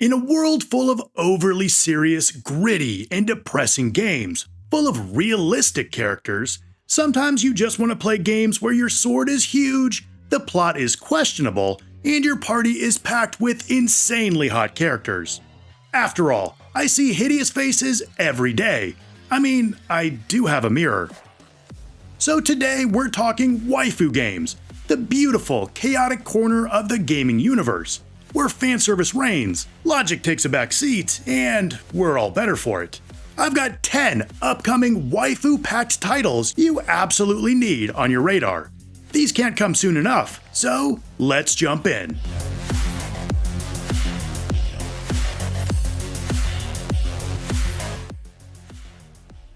In a world full of overly serious, gritty, and depressing games, full of realistic characters, sometimes you just want to play games where your sword is huge, the plot is questionable, and your party is packed with insanely hot characters. After all, I see hideous faces every day. I mean, I do have a mirror. So today we're talking waifu games, the beautiful, chaotic corner of the gaming universe, where fanservice reigns, logic takes a back seat, and we're all better for it. I've got 10 upcoming waifu-packed titles you absolutely need on your radar. These can't come soon enough, so let's jump in.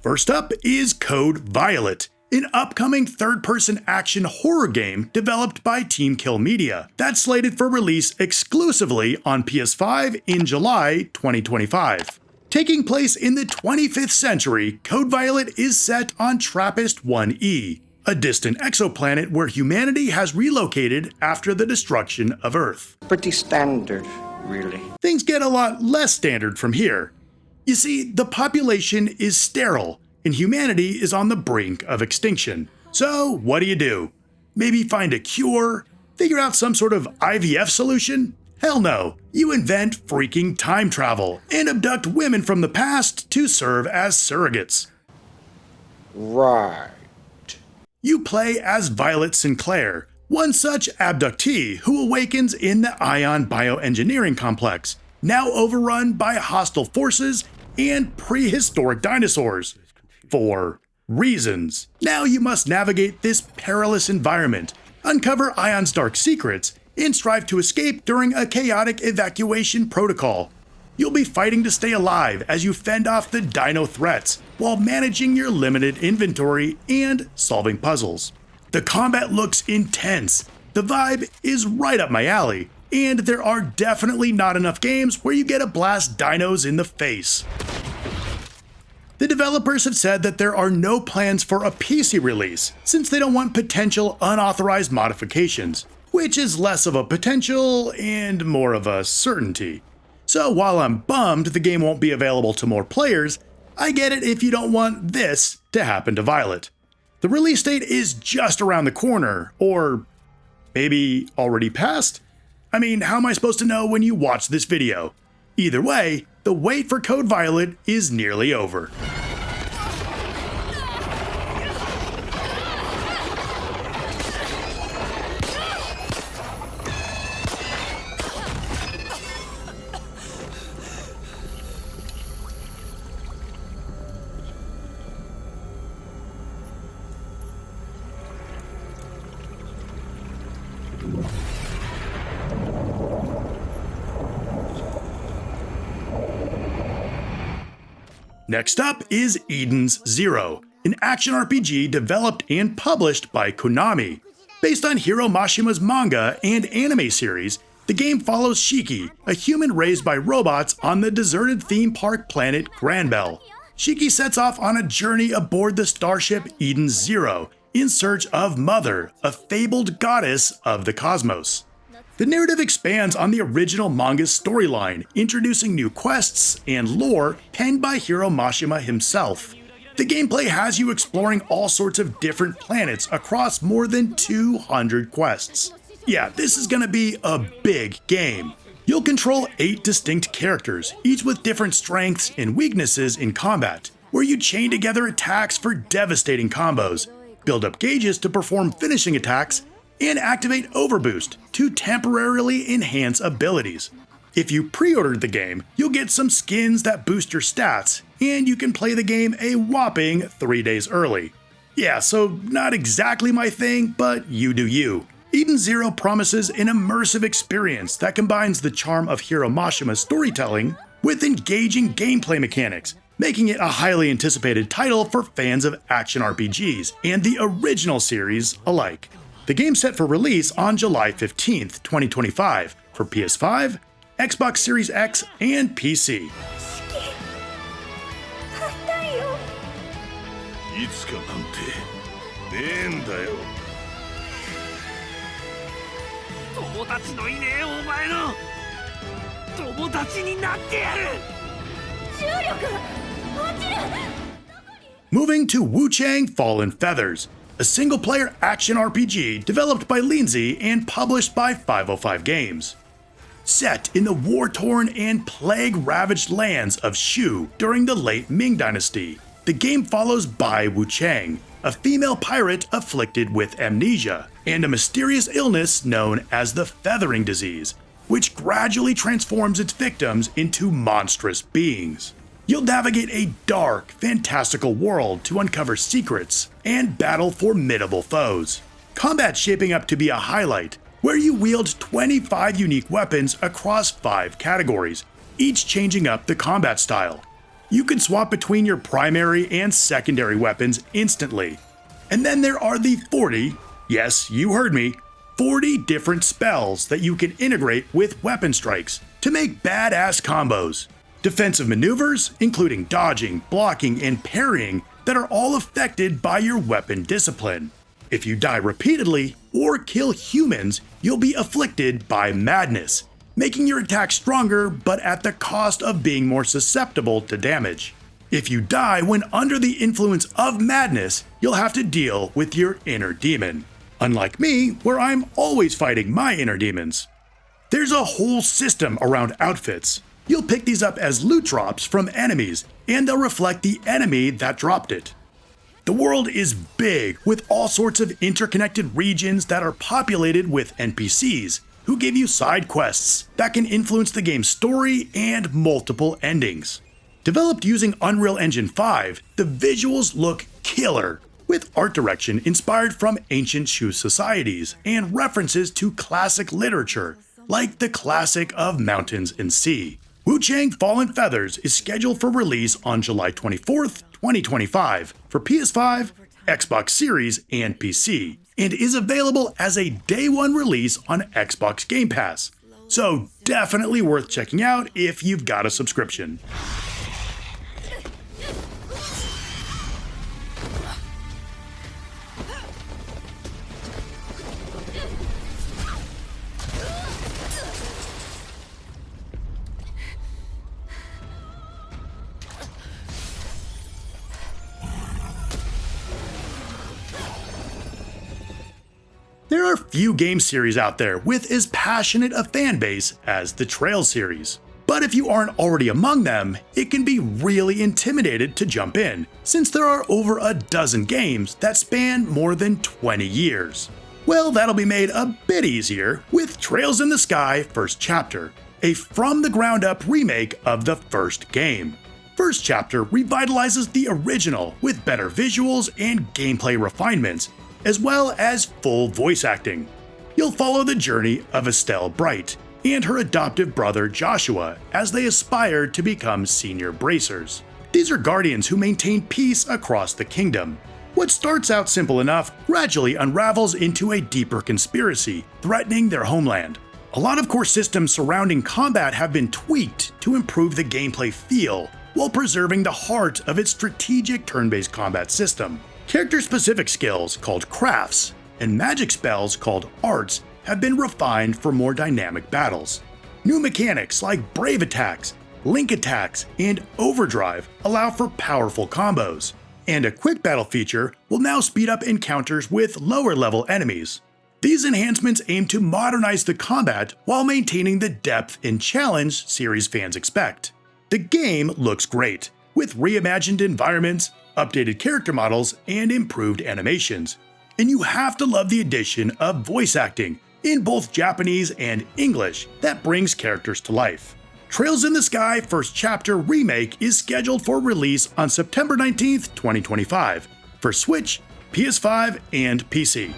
First up is Code Violet, an upcoming third-person action horror game developed by Team Kill Media that's slated for release exclusively on PS5 in July 2025. Taking place in the 25th century, Code Violet is set on TRAPPIST-1e, a distant exoplanet where humanity has relocated after the destruction of Earth. Pretty standard, really. Things get a lot less standard from here. You see, the population is sterile, and humanity is on the brink of extinction. So, what do? Maybe find a cure? Figure out some sort of IVF solution? Hell no, you invent freaking time travel and abduct women from the past to serve as surrogates. Right. You play as Violet Sinclair, one such abductee who awakens in the Ion Bioengineering Complex, now overrun by hostile forces and prehistoric dinosaurs. For reasons. Now you must navigate this perilous environment, uncover Ion's dark secrets, and strive to escape during a chaotic evacuation protocol. You'll be fighting to stay alive as you fend off the dino threats, while managing your limited inventory and solving puzzles. The combat looks intense, the vibe is right up my alley, and there are definitely not enough games where you get to blast dinos in the face. The developers have said that there are no plans for a PC release, since they don't want potential unauthorized modifications, which is less of a potential and more of a certainty. So while I'm bummed the game won't be available to more players, I get it if you don't want this to happen to Violet. The release date is just around the corner, or maybe already passed? I mean, how am I supposed to know when you watch this video? Either way, the wait for Code Violet is nearly over. Next up is Eden's Zero, an action RPG developed and published by Konami. Based on Hiro Mashima's manga and anime series, the game follows Shiki, a human raised by robots on the deserted theme park planet Granbell. Shiki sets off on a journey aboard the starship Eden's Zero in search of Mother, a fabled goddess of the cosmos. The narrative expands on the original manga's storyline, introducing new quests and lore penned by Hiro Mashima himself. The gameplay has you exploring all sorts of different planets across more than 200 quests. Yeah, this is gonna be a big game. You'll control 8 distinct characters, each with different strengths and weaknesses in combat, where you chain together attacks for devastating combos, build up gauges to perform finishing attacks, and activate Overboost to temporarily enhance abilities. If you pre-ordered the game, you'll get some skins that boost your stats, and you can play the game a whopping 3 days early. Yeah, so not exactly my thing, but you do you. Eden Zero promises an immersive experience that combines the charm of Hiro Mashima's storytelling with engaging gameplay mechanics, making it a highly anticipated title for fans of action RPGs and the original series alike. The game's set for release on July 15th, 2025 for PS5, Xbox Series X, and PC. いつかなんてねえんだよ。友達のいねえお前の。友達になってやる。 Moving to Wuchang Fallen Feathers, a single-player action RPG developed by Lindsay and published by 505 Games. Set in the war-torn and plague-ravaged lands of Shu during the late Ming Dynasty, the game follows Bai Wuchang, a female pirate afflicted with amnesia and a mysterious illness known as the Feathering Disease, which gradually transforms its victims into monstrous beings. You'll navigate a dark, fantastical world to uncover secrets and battle formidable foes. Combat shaping up to be a highlight, where you wield 25 unique weapons across 5 categories, each changing up the combat style. You can swap between your primary and secondary weapons instantly. And then there are the 40, yes, you heard me, 40 different spells that you can integrate with weapon strikes to make badass combos. Defensive maneuvers, including dodging, blocking, and parrying, that are all affected by your weapon discipline. If you die repeatedly or kill humans, you'll be afflicted by madness, making your attack stronger but at the cost of being more susceptible to damage. If you die when under the influence of madness, you'll have to deal with your inner demon. Unlike me, where I'm always fighting my inner demons. There's a whole system around outfits. You'll pick these up as loot drops from enemies, and they'll reflect the enemy that dropped it. The world is big, with all sorts of interconnected regions that are populated with NPCs, who give you side quests that can influence the game's story and multiple endings. Developed using Unreal Engine 5, the visuals look killer, with art direction inspired from ancient Shu societies and references to classic literature, like the classic of Mountains and Sea. Wuchang Fallen Feathers is scheduled for release on July 24th, 2025 for PS5, Xbox Series, and PC, and is available as a day one release on Xbox Game Pass. So definitely worth checking out if you've got a subscription. There are few game series out there with as passionate a fan base as the Trails series. But if you aren't already among them, it can be really intimidated to jump in, since there are over a dozen games that span more than 20 years. Well, that'll be made a bit easier with Trails in the Sky First Chapter, a from-the-ground-up remake of the first game. First Chapter revitalizes the original with better visuals and gameplay refinements, as well as full voice acting. You'll follow the journey of Estelle Bright and her adoptive brother Joshua as they aspire to become senior bracers. These are guardians who maintain peace across the kingdom. What starts out simple enough gradually unravels into a deeper conspiracy threatening their homeland. A lot of core systems surrounding combat have been tweaked to improve the gameplay feel while preserving the heart of its strategic turn-based combat system. Character-specific skills, called crafts, and magic spells, called arts, have been refined for more dynamic battles. New mechanics like brave attacks, link attacks, and overdrive allow for powerful combos. And a quick battle feature will now speed up encounters with lower-level enemies. These enhancements aim to modernize the combat while maintaining the depth and challenge series fans expect. The game looks great, with reimagined environments, updated character models, and improved animations. And you have to love the addition of voice acting in both Japanese and English that brings characters to life. Trails in the Sky First Chapter Remake is scheduled for release on September 19th, 2025 for Switch, PS5, and PC.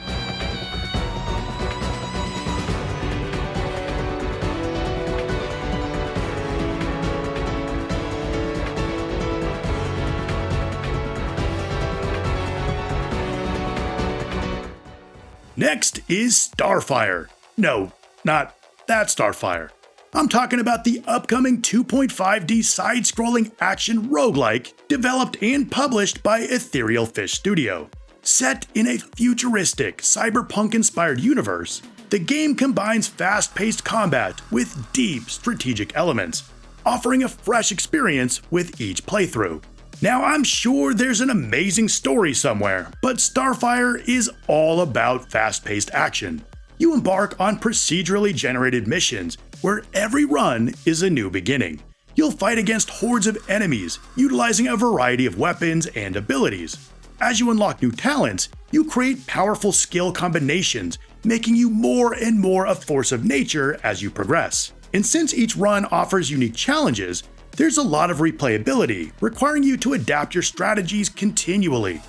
Next is Starfire. No, not that Starfire. I'm talking about the upcoming 2.5D side-scrolling action roguelike developed and published by Ethereal Fish Studio. Set in a futuristic, cyberpunk-inspired universe, The game combines fast-paced combat with deep strategic elements, offering a fresh experience with each playthrough. Now, I'm sure there's an amazing story somewhere, but Starfire is all about fast-paced action. You embark on procedurally generated missions where every run is a new beginning. You'll fight against hordes of enemies, utilizing a variety of weapons and abilities. As you unlock new talents, you create powerful skill combinations, making you more and more a force of nature as you progress. And since each run offers unique challenges, there's a lot of replayability, requiring you to adapt your strategies continually.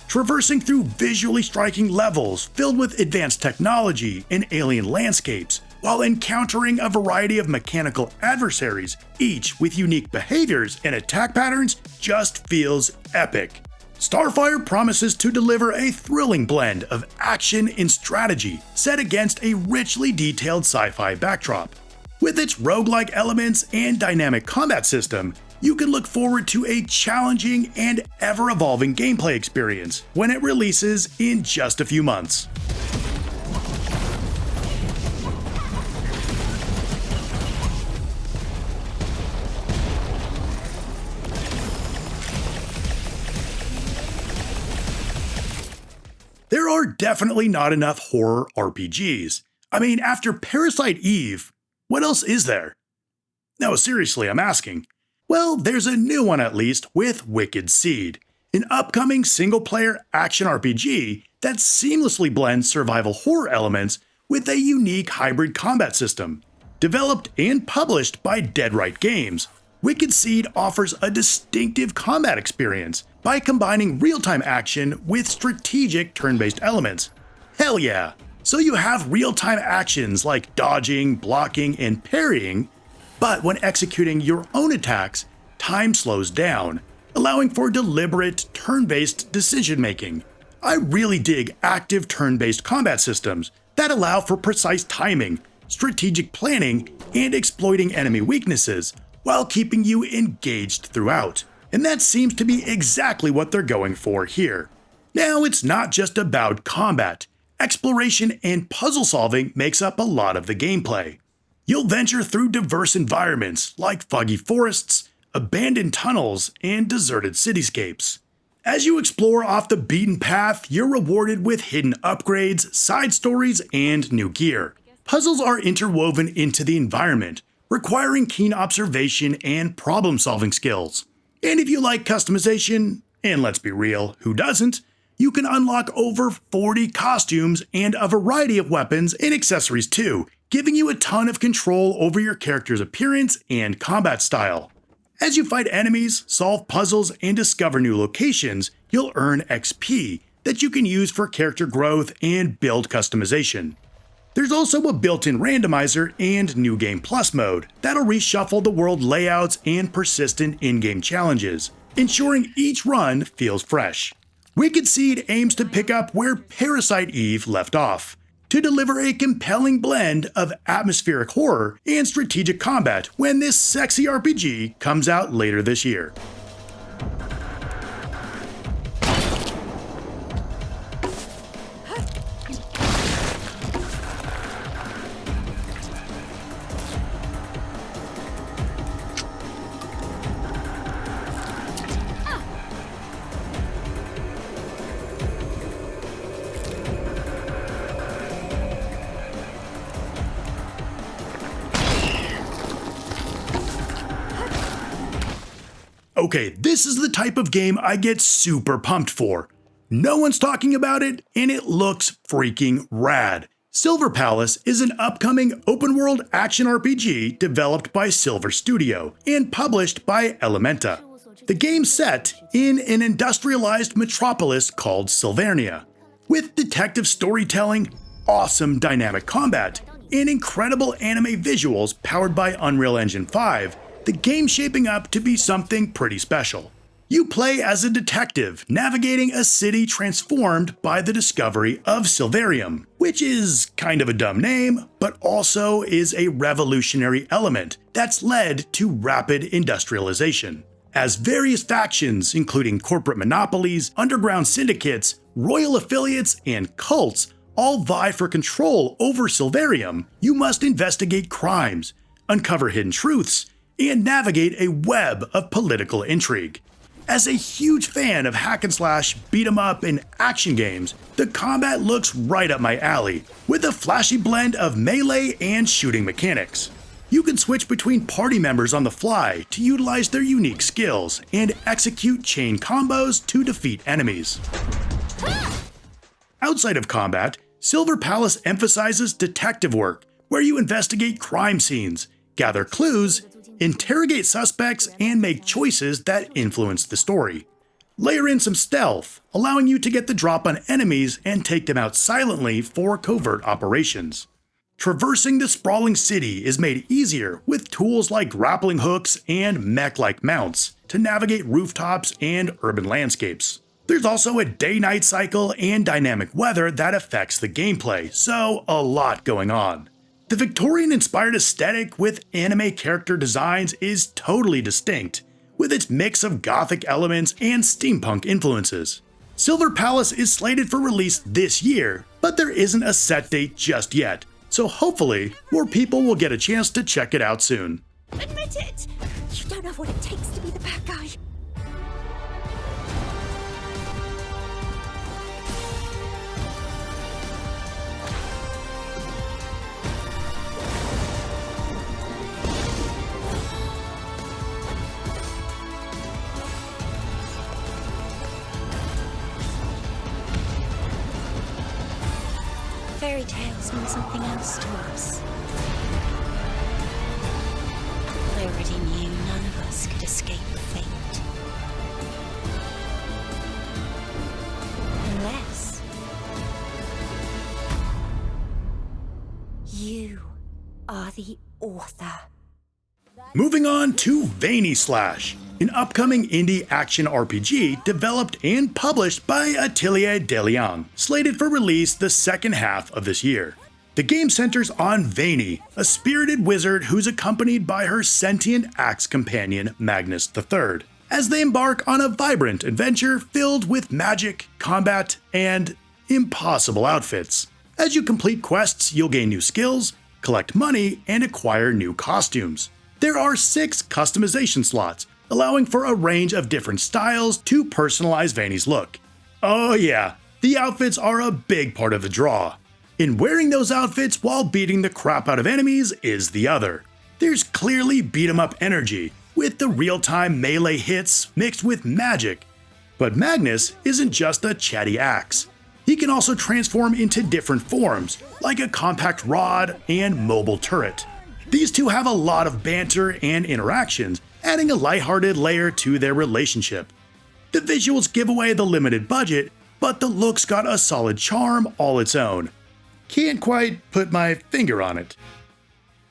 Traversing through visually striking levels filled with advanced technology and alien landscapes, while encountering a variety of mechanical adversaries, each with unique behaviors and attack patterns, just feels epic. Starfire promises to deliver a thrilling blend of action and strategy set against a richly detailed sci-fi backdrop. With its roguelike elements and dynamic combat system, you can look forward to a challenging and ever-evolving gameplay experience when it releases in just a few months. There are definitely not enough horror RPGs. I mean, after Parasite Eve, what else is there? No, seriously, I'm asking. Well, there's a new one at least with Wicked Seed, an upcoming single-player action RPG that seamlessly blends survival horror elements with a unique hybrid combat system. Developed and published by Deadright Games, Wicked Seed offers a distinctive combat experience by combining real-time action with strategic turn-based elements. Hell yeah! So you have real-time actions like dodging, blocking, and parrying, but when executing your own attacks, time slows down, allowing for deliberate, turn-based decision-making. I really dig active turn-based combat systems that allow for precise timing, strategic planning, and exploiting enemy weaknesses, while keeping you engaged throughout. And that seems to be exactly what they're going for here. Now, it's not just about combat. Exploration and puzzle solving makes up a lot of the gameplay. You'll venture through diverse environments like foggy forests, abandoned tunnels, and deserted cityscapes. As you explore off the beaten path, you're rewarded with hidden upgrades, side stories, and new gear. Puzzles are interwoven into the environment, requiring keen observation and problem-solving skills. And if you like customization, and let's be real, who doesn't, you can unlock over 40 costumes and a variety of weapons and accessories too, giving you a ton of control over your character's appearance and combat style. As you fight enemies, solve puzzles, and discover new locations, you'll earn XP that you can use for character growth and build customization. There's also a built-in randomizer and New Game Plus mode that'll reshuffle the world layouts and persistent in-game challenges, ensuring each run feels fresh. Wicked Seed aims to pick up where Parasite Eve left off, to deliver a compelling blend of atmospheric horror and strategic combat when this sexy RPG comes out later this year. Okay, this is the type of game I get super pumped for. No one's talking about it, and it looks freaking rad. Silver Palace is an upcoming open-world action RPG developed by Silver Studio and published by Elementa. The game's set in an industrialized metropolis called Silvernia, with detective storytelling, awesome dynamic combat, and incredible anime visuals powered by Unreal Engine 5. The game's shaping up to be something pretty special. You play as a detective navigating a city transformed by the discovery of Silverium, which is kind of a dumb name, but also is a revolutionary element that's led to rapid industrialization. As various factions, including corporate monopolies, underground syndicates, royal affiliates, and cults, all vie for control over Silverium, you must investigate crimes, uncover hidden truths, and navigate a web of political intrigue. As a huge fan of hack and slash, beat 'em up, and action games, the combat looks right up my alley, with a flashy blend of melee and shooting mechanics. You can switch between party members on the fly to utilize their unique skills and execute chain combos to defeat enemies. Outside of combat, Silver Palace emphasizes detective work, where you investigate crime scenes, gather clues, interrogate suspects, and make choices that influence the story. Layer in some stealth, allowing you to get the drop on enemies and take them out silently for covert operations. Traversing the sprawling city is made easier with tools like grappling hooks and mech-like mounts to navigate rooftops and urban landscapes. There's also a day-night cycle and dynamic weather that affects the gameplay, so a lot going on. The Victorian-inspired aesthetic with anime character designs is totally distinct, with its mix of gothic elements and steampunk influences. Silver Palace is slated for release this year, but there isn't a set date just yet, so hopefully more people will get a chance to check it out soon. Admit it! You don't know what it takes to be the bad guy. Fairy tales mean something else to us. I already knew none of us could escape fate. Unless you are the author. Moving on to VanySlash, an upcoming indie action RPG developed and published by Atelier de Lyon, slated for release the second half of this year. The game centers on Vany, a spirited wizard who's accompanied by her sentient axe companion Magnus III, as they embark on a vibrant adventure filled with magic, combat, and impossible outfits. As you complete quests, you'll gain new skills, collect money, and acquire new costumes. There are 6 customization slots, allowing for a range of different styles to personalize Vany's look. Oh yeah, the outfits are a big part of the draw. And wearing those outfits while beating the crap out of enemies is the other. There's clearly beat 'em up energy, with the real-time melee hits mixed with magic. But Magnus isn't just a chatty axe. He can also transform into different forms, like a compact rod and mobile turret. These two have a lot of banter and interactions, adding a lighthearted layer to their relationship. The visuals give away the limited budget, but the look's got a solid charm all its own. Can't quite put my finger on it.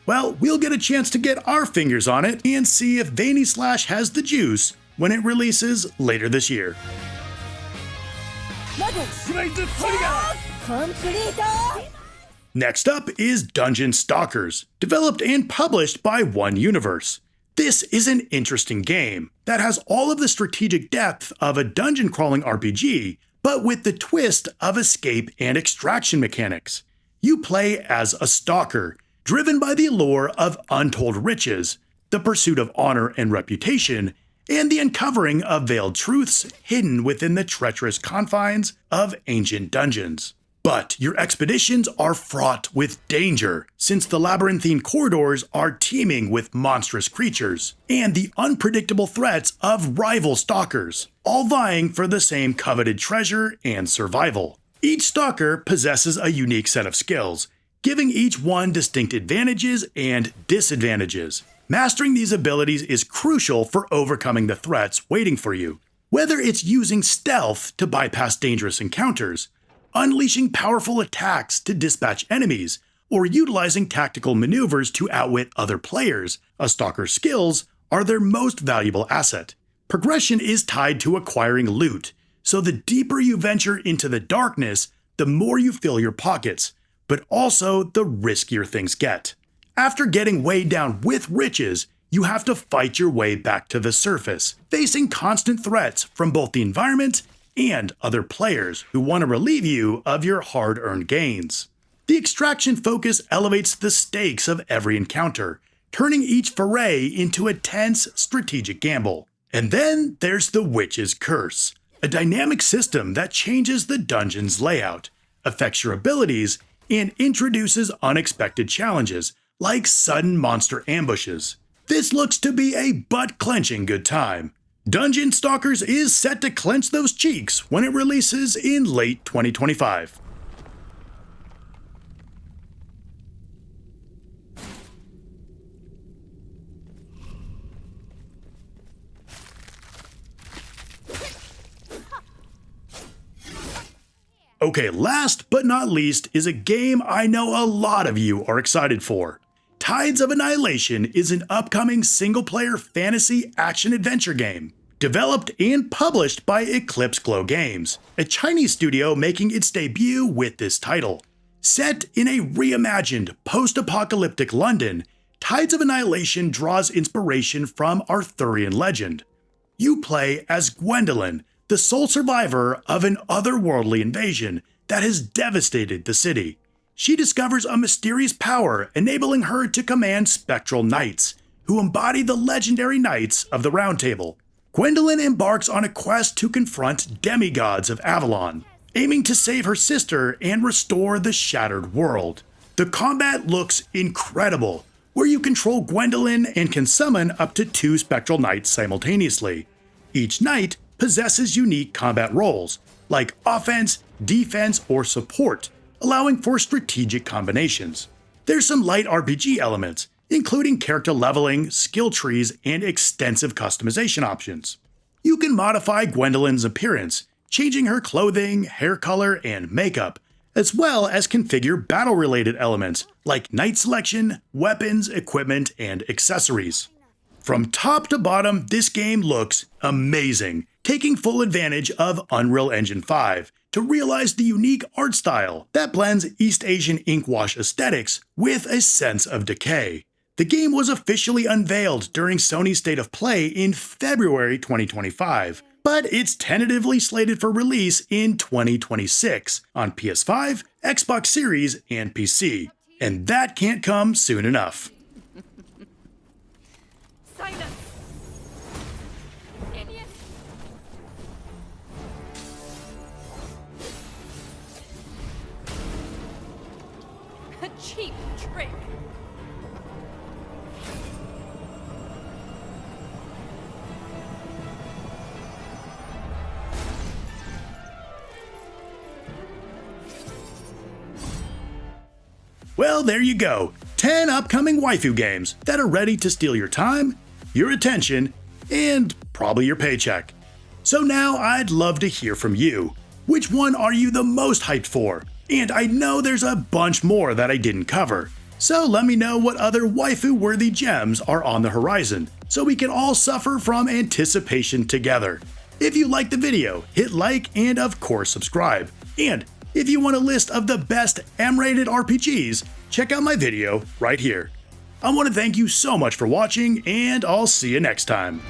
Well, we'll get a chance to get our fingers on it and see if VanySlash has the juice when it releases later this year. Next up is Dungeon Stalkers, developed and published by One Universe. This is an interesting game that has all of the strategic depth of a dungeon crawling RPG, but with the twist of escape and extraction mechanics. You play as a stalker, driven by the allure of untold riches, the pursuit of honor and reputation, and the uncovering of veiled truths hidden within the treacherous confines of ancient dungeons. But your expeditions are fraught with danger, since the labyrinthine corridors are teeming with monstrous creatures, and the unpredictable threats of rival stalkers, all vying for the same coveted treasure and survival. Each stalker possesses a unique set of skills, giving each one distinct advantages and disadvantages. Mastering these abilities is crucial for overcoming the threats waiting for you. Whether it's using stealth to bypass dangerous encounters, unleashing powerful attacks to dispatch enemies, or utilizing tactical maneuvers to outwit other players, a stalker's skills are their most valuable asset. Progression is tied to acquiring loot, so the deeper you venture into the darkness, the more you fill your pockets, but also the riskier things get. After getting weighed down with riches, you have to fight your way back to the surface, facing constant threats from both the environment and other players who want to relieve you of your hard-earned gains. The extraction focus elevates the stakes of every encounter, turning each foray into a tense strategic gamble. And then there's the Witch's Curse, a dynamic system that changes the dungeon's layout, affects your abilities, and introduces unexpected challenges like sudden monster ambushes. This looks to be a butt-clenching good time. Dungeon Stalkers is set to clench those cheeks when it releases in late 2025. Okay, last but not least is a game I know a lot of you are excited for. Tides of Annihilation is an upcoming single-player fantasy action-adventure game, developed and published by Eclipse Glow Games, a Chinese studio making its debut with this title. Set in a reimagined post-apocalyptic London, Tides of Annihilation draws inspiration from Arthurian legend. You play as Gwendolyn, the sole survivor of an otherworldly invasion that has devastated the city. She discovers a mysterious power enabling her to command spectral knights, who embody the legendary Knights of the Round Table. Gwendolyn embarks on a quest to confront demigods of Avalon, aiming to save her sister and restore the shattered world. The combat looks incredible, where you control Gwendolyn and can summon up to 2 spectral knights simultaneously. Each knight possesses unique combat roles, like offense, defense, or support, allowing for strategic combinations. There's some light RPG elements, including character leveling, skill trees, and extensive customization options. You can modify Gwendolyn's appearance, changing her clothing, hair color, and makeup, as well as configure battle-related elements like knight selection, weapons, equipment, and accessories. From top to bottom, this game looks amazing, taking full advantage of Unreal Engine 5 to realize the unique art style that blends East Asian ink wash aesthetics with a sense of decay. The game was officially unveiled during Sony's State of Play in February 2025, but it's tentatively slated for release in 2026 on PS5, Xbox Series, and PC. And that can't come soon enough. Silence! Idiot! A cheap trick! Well, there you go. 10 upcoming waifu games that are ready to steal your time, your attention, and probably your paycheck. So now I'd love to hear from you. Which one are you the most hyped for? And I know there's a bunch more that I didn't cover. So let me know what other waifu-worthy gems are on the horizon, so we can all suffer from anticipation together. If you liked the video, hit like and of course subscribe. And if you want a list of the best M-rated RPGs, check out my video right here. I want to thank you so much for watching, and I'll see you next time.